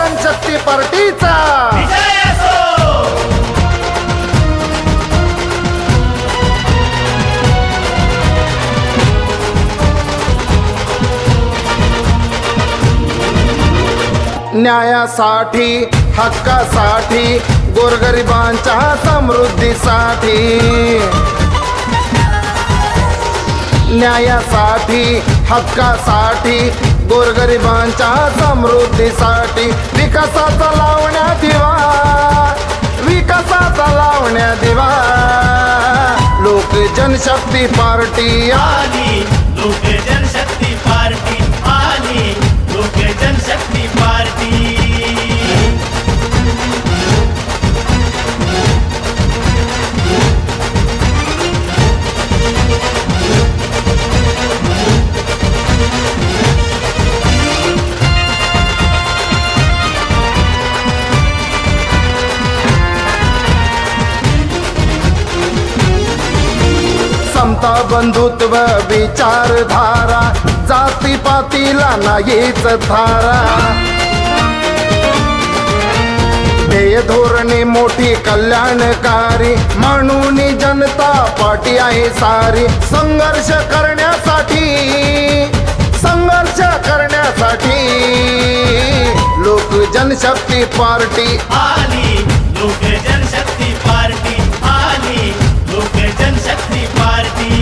जनशक्ती पार्टीचा विजय असो. न्यायासाठी हक्कासाठी गोरगरिबांच्या समृद्धीसाठी न्यायासाठी हक्कासाठी गोरगरिबांच्या समृद्धीसाठी विकासाचा लावण्या दिवा विकासाचा लावण्या दिवा लोक जनशक्ती पार्टी आली लोक जनशक्ती पार्टी आली लोक जनशक्ती पार्टी. समता बंधुत्व विचारधारा जातीपातीला नाहीच थारा ध्येय धोरणे मोठी कल्याणकारी म्हणून जनता पार्टी आहे सारी संघर्ष करण्यासाठी लोक जनशक्ती पार्टी आली लोक जनशक्ती पार्टी आली लोक जनशक्ती पार्टी.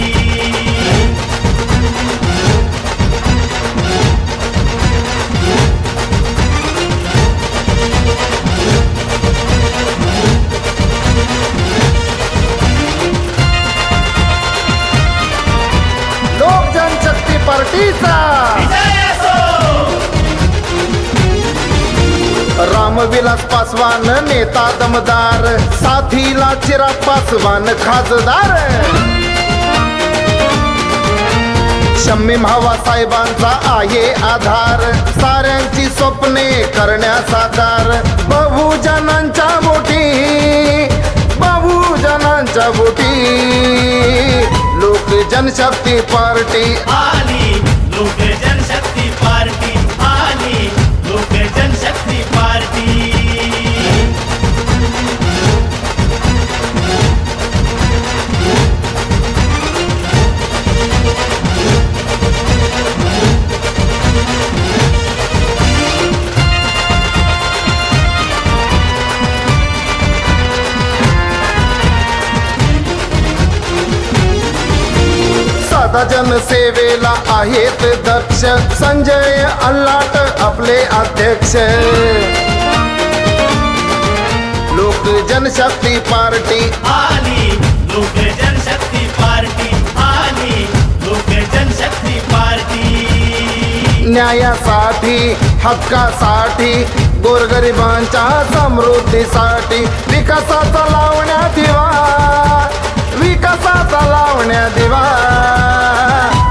लोक जनशक्ती पार्टीचा विजय असो. रामविलास पासवान नेता दमदार साथीला चिराग पासवान खासदार शम्मी भावा साहेबांचा आहे आधार साऱ्यांची स्वप्ने करण्या साकार बहुजनांच्या बोटी लोक जनशक्ती पार्टी आली लोक जनशक्ती पार्टी आली लोक जनशक्ती पार्टी. सदा जनसेवेला आहेत दक्ष संजय अल्लाट आपले अध्यक्ष लोक जनशक्ती पार्टी आली लोक जनशक्ती पार्टी आली लोक जनशक्ती पार्टी. न्यायासाठी हक्कासाठी गोरगरिबांच्या समृद्धीसाठी विकासाचा लावण्या दिवा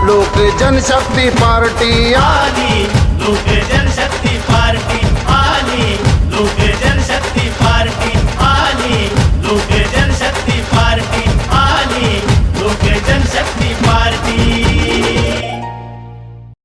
लोक जनशक्ती पार्टी आली